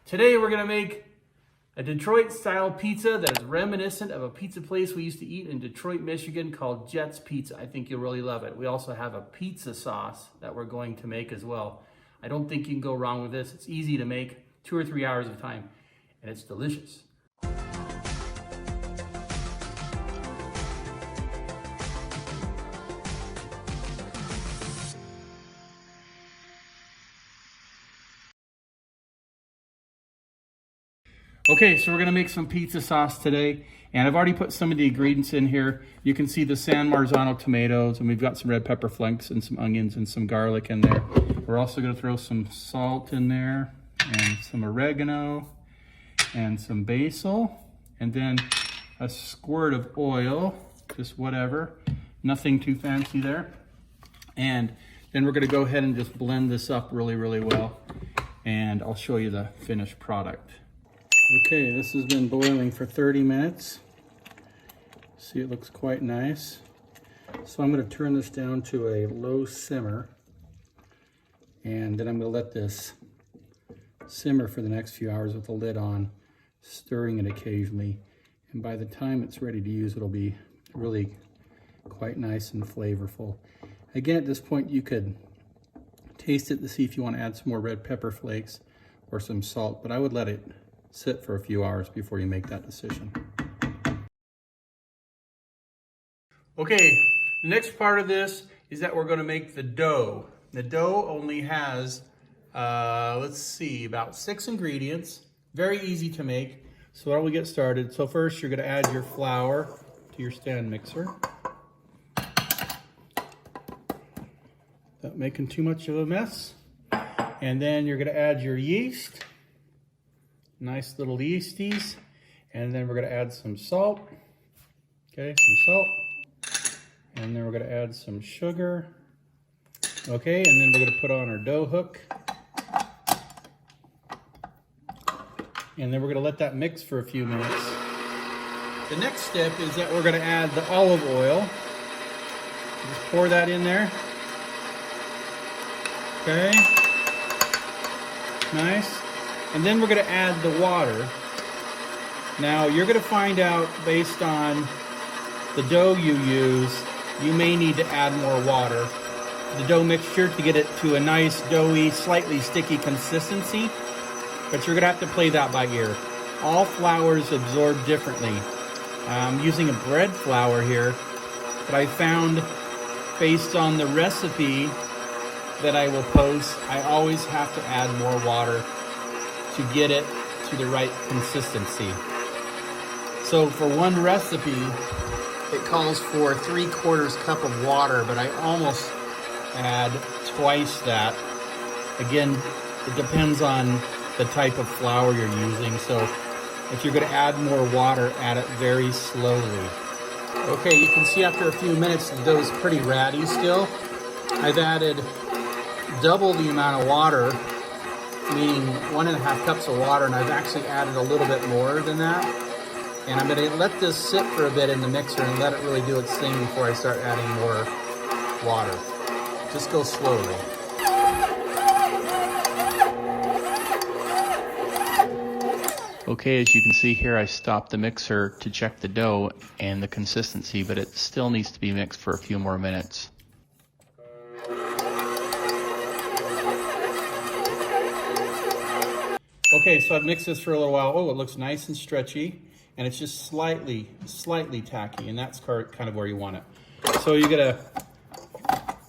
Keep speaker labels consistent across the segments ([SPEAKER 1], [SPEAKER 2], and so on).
[SPEAKER 1] Today we're gonna make a Detroit style pizza that is reminiscent of a pizza place we used to eat in Detroit, Michigan called Jet's Pizza. I think you'll really love it. We also have a pizza sauce that we're going to make as well. I don't think you can go wrong with this. It's easy to make, 2 or 3 hours of time, and it's delicious. Okay, so we're gonna make some pizza sauce today, and I've already put some of the ingredients in here. You can see the San Marzano tomatoes, and we've got some red pepper flakes and some onions and some garlic in there. We're also gonna throw some salt in there and some oregano and some basil, and then a squirt of oil, just whatever, nothing too fancy there. And then we're gonna go ahead and just blend this up really, really well, and I'll show you the finished product. Okay, this has been boiling for 30 minutes. See, it looks quite nice. So I'm going to turn this down to a low simmer, and then I'm going to let this simmer for the next few hours with the lid on, stirring it occasionally. And by the time it's ready to use, it'll be really quite nice and flavorful. Again, at this point, you could taste it to see if you want to add some more red pepper flakes or some salt, but I would let it sit for a few hours before you make that decision. Okay, the next part of this is that we're going to make the dough. The dough only has, let's see, about 6 ingredients. Very easy to make. So why don't we get started? So first you're going to add your flour to your stand mixer. Not making too much of a mess. And then you're going to add your yeast. Nice little yeasties, and then we're going to add some salt. Okay, some salt, and then we're going to add some sugar. Okay, and then we're going to put on our dough hook, and then we're going to let that mix for a few minutes. The next step is that we're going to add the olive oil. Just pour that in there. Okay, nice. And then we're going to add the water. Now you're going to find out based on the dough you use, you may need to add more water. The dough mixture to get it to a nice doughy, slightly sticky consistency, but you're going to have to play that by ear. All flours absorb differently. I'm using a bread flour here, but I found based on the recipe that I will post, I always have to add more water to get it to the right consistency. So for one recipe, it calls for 3/4 cup of water, but I almost add twice that. Again, it depends on the type of flour you're using. So if you're gonna add more water, add it very slowly. Okay, you can see after a few minutes, the dough's pretty ratty still. I've added double the amount of water, meaning 1.5 cups of water, and I've actually added a little bit more than that. And I'm gonna let this sit for a bit in the mixer and let it really do its thing before I start adding more water. Just go slowly. Okay, as you can see here, I stopped the mixer to check the dough and the consistency, but it still needs to be mixed for a few more minutes. Okay, so I've mixed this for a little while. Oh, it looks nice and stretchy, and it's just slightly tacky, and that's kind of where you want it. So you're gonna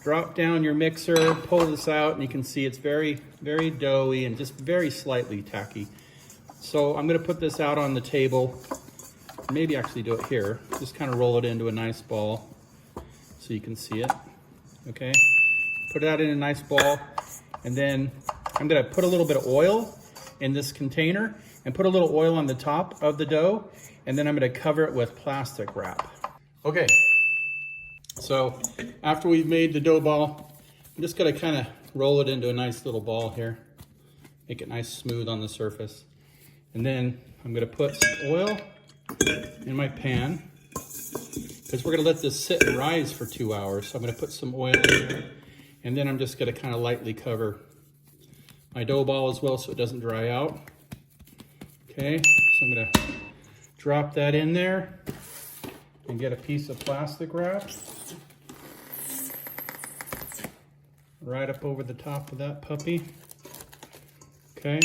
[SPEAKER 1] drop down your mixer, pull this out, and you can see it's very, very doughy and just very slightly tacky. So I'm gonna put this out on the table, maybe actually do it here. Just kind of roll it into a nice ball so you can see it, okay? Put it out in a nice ball, and then I'm gonna put a little bit of oil in this container and put a little oil on the top of the dough, and then I'm going to cover it with plastic wrap. Okay, so after we've made the dough ball, I'm just going to kind of roll it into a nice little ball here, make it nice smooth on the surface, and then I'm going to put some oil in my pan because we're going to let this sit and rise for 2 hours. So I'm going to put some oil in there, and then I'm just going to kind of lightly cover my dough ball as well so it doesn't dry out. Okay, so I'm gonna drop that in there and get a piece of plastic wrap right up over the top of that puppy. Okay,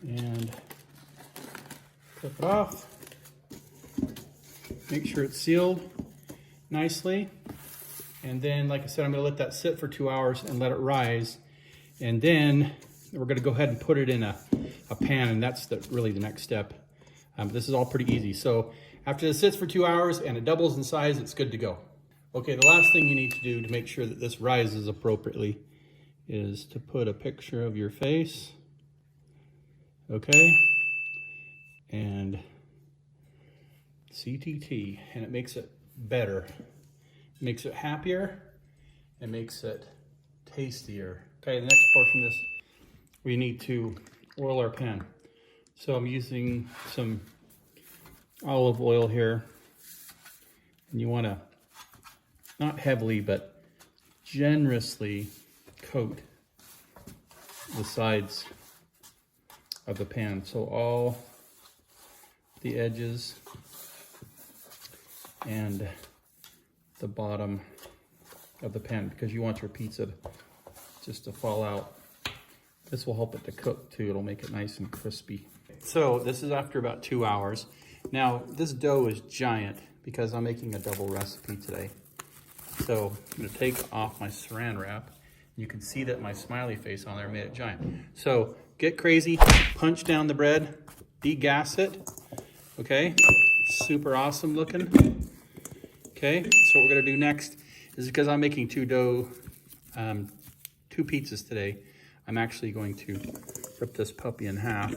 [SPEAKER 1] and clip it off. Make sure it's sealed nicely. And then, like I said, I'm gonna let that sit for 2 hours and let it rise. And then we're gonna go ahead and put it in a pan, and that's really the next step. This is all pretty easy. So after this sits for 2 hours and it doubles in size, it's good to go. Okay, the last thing you need to do to make sure that this rises appropriately is to put a picture of your face. Okay, and CTT, and it makes it better. It makes it happier, it makes it tastier. Okay, the next portion of this, we need to oil our pan. So I'm using some olive oil here, and you want to not heavily but generously coat the sides of the pan, so all the edges and the bottom of the pan, because you want your pizza just to fall out. This will help it to cook too. It'll make it nice and crispy. So this is after about 2 hours. Now this dough is giant because I'm making a double recipe today. So I'm gonna take off my saran wrap. You can see that my smiley face on there made it giant. So get crazy, punch down the bread, degas it, okay? Super awesome looking. Okay, so what we're gonna do next is, because I'm making two pizzas today, I'm actually going to rip this puppy in half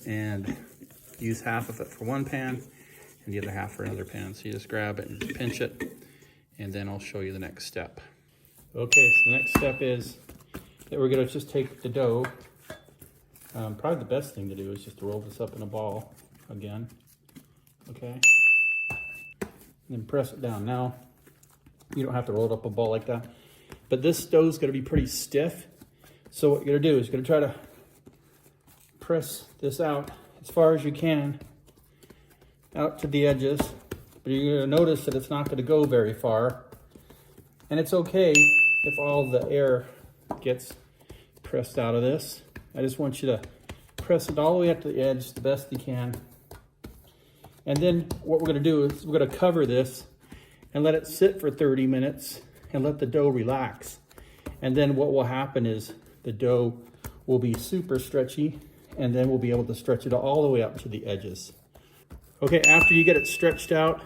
[SPEAKER 1] and use half of it for one pan and the other half for another pan. So you just grab it and just pinch it, and then I'll show you the next step. Okay, so the next step is that we're gonna just take the dough. Probably the best thing to do is just to roll this up in a ball again, okay? And then press it down. Now, you don't have to roll it up a ball like that, but this dough's gonna be pretty stiff. So what you're gonna do is you're gonna try to press this out as far as you can, out to the edges, but you're gonna notice that it's not gonna go very far. And it's okay if all the air gets pressed out of this. I just want you to press it all the way up to the edge the best you can. And then what we're gonna do is we're gonna cover this and let it sit for 30 minutes and let the dough relax. And then what will happen is the dough will be super stretchy, and then we'll be able to stretch it all the way up to the edges. Okay, after you get it stretched out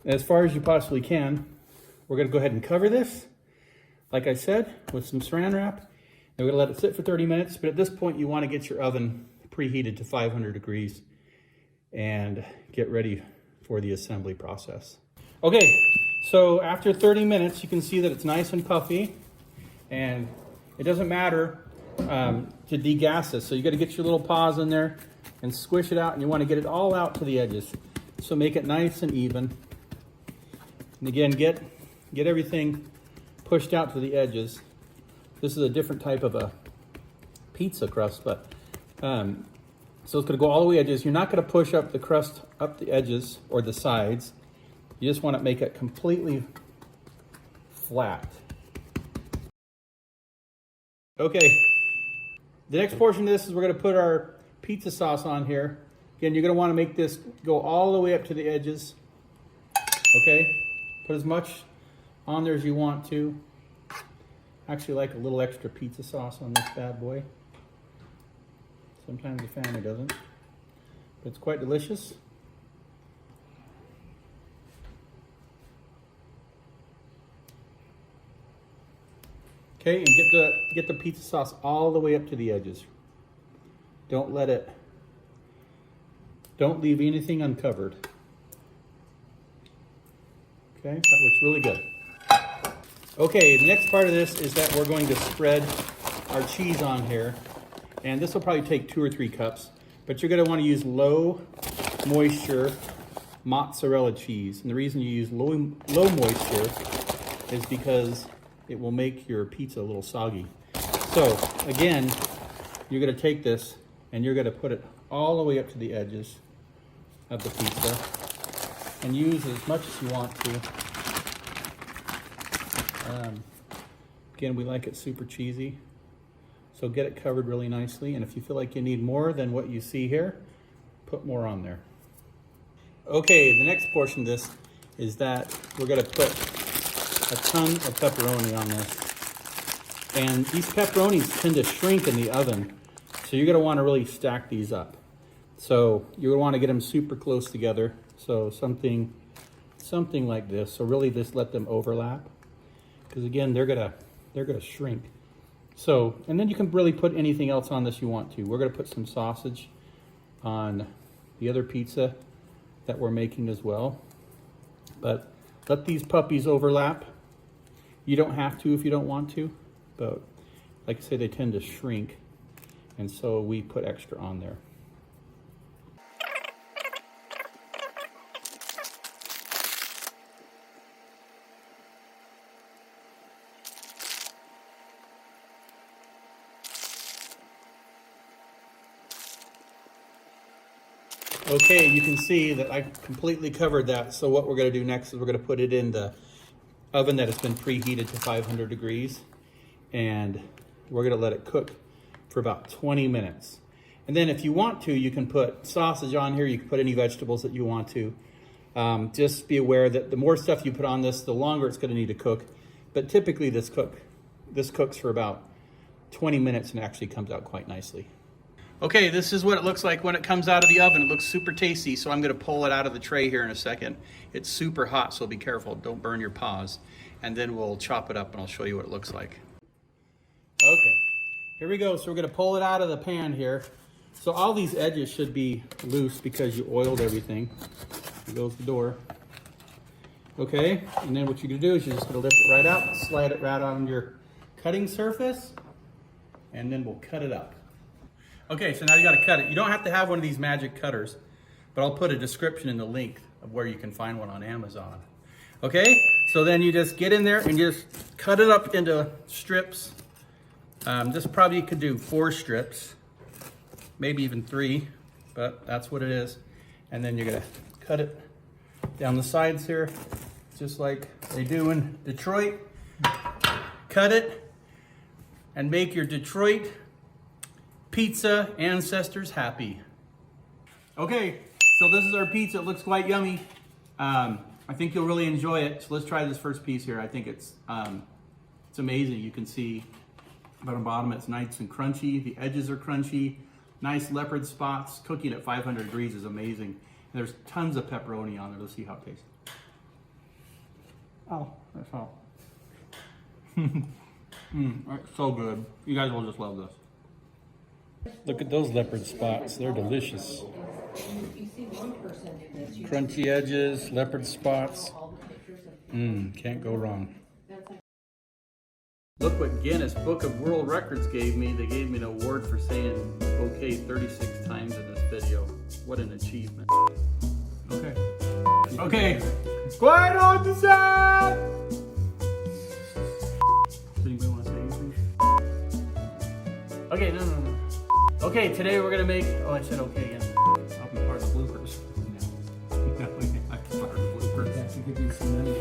[SPEAKER 1] as far as you possibly can, we're gonna go ahead and cover this, like I said, with some saran wrap. And we're gonna let it sit for 30 minutes, but at this point you wanna get your oven preheated to 500 degrees and get ready for the assembly process. Okay, so after 30 minutes, you can see that it's nice and puffy, and it doesn't matter to degas this. So you gotta get your little paws in there and squish it out, and you wanna get it all out to the edges. So make it nice and even. And again, get everything pushed out to the edges. This is a different type of a pizza crust, but so it's gonna go all the way edges. You're not gonna push up the crust up the edges or the sides. You just wanna make it completely flat. Okay, the next portion of this is we're gonna put our pizza sauce on here. Again, you're gonna wanna make this go all the way up to the edges. Okay, put as much on there as you want to. Actually like a little extra pizza sauce on this bad boy. Sometimes the family doesn't, but it's quite delicious. Okay, and get the pizza sauce all the way up to the edges. Don't leave anything uncovered. Okay, that looks really good. Okay, the next part of this is that we're going to spread our cheese on here. And this will probably take 2 or 3 cups, but you're gonna wanna use low moisture mozzarella cheese. And the reason you use low moisture is because it will make your pizza a little soggy. So again, you're gonna take this and you're gonna put it all the way up to the edges of the pizza and use as much as you want to. Again, we like it super cheesy, so get it covered really nicely. And if you feel like you need more than what you see here, put more on there. Okay, the next portion of this is that we're gonna put a ton of pepperoni on this. And these pepperonis tend to shrink in the oven, so you're gonna wanna really stack these up. So you're gonna wanna get them super close together. So something like this. So really just let them overlap, because again, they're gonna shrink. So, and then you can really put anything else on this you want to. We're gonna put some sausage on the other pizza that we're making as well. But let these puppies overlap. You don't have to if you don't want to, but like I say, they tend to shrink. And so we put extra on there. Okay, you can see that I completely covered that. So what we're gonna do next is we're gonna put it in the oven that has been preheated to 500 degrees. And we're gonna let it cook for about 20 minutes. And then if you want to, you can put sausage on here. You can put any vegetables that you want to. Just be aware that the more stuff you put on this, the longer it's gonna need to cook. But typically this cooks for about 20 minutes and actually comes out quite nicely. Okay, this is what it looks like when it comes out of the oven. It looks super tasty, so I'm gonna pull it out of the tray here in a second. It's super hot, so be careful, don't burn your paws. And then we'll chop it up and I'll show you what it looks like. Okay, here we go. So we're gonna pull it out of the pan here. So all these edges should be loose because you oiled everything. Here goes the door. Okay, and then what you're gonna do is you're just gonna lift it right out, slide it right on your cutting surface, and then we'll cut it up. Okay, so now you gotta cut it. You don't have to have one of these magic cutters, but I'll put a description in the link of where you can find one on Amazon. Okay, so then you just get in there and just cut it up into strips. This probably could do 4 strips, maybe even 3, but that's what it is. And then you're gonna cut it down the sides here, just like they do in Detroit. Cut it and make your Detroit pizza ancestors happy. Okay, so this is our pizza. It looks quite yummy. I think you'll really enjoy it. So let's try this first piece here. I think it's amazing. You can see on the bottom it's nice and crunchy. The edges are crunchy. Nice leopard spots. Cooking at 500 degrees is amazing. And there's tons of pepperoni on there. Let's see how it tastes. Oh, that's all. It's so good. You guys will just love this. Look at those leopard spots. They're delicious. Crunchy edges, leopard spots. Can't go wrong. Look what Guinness Book of World Records gave me. They gave me an award for saying okay 36 times in this video. What an achievement. Okay. Okay. Quiet on the side! Does anybody want to say anything? Okay, no. Okay, today we're gonna make, oh, I said okay again. I'll be part of the bloopers. No. I can be part of the bloopers. Yeah, to give you some money.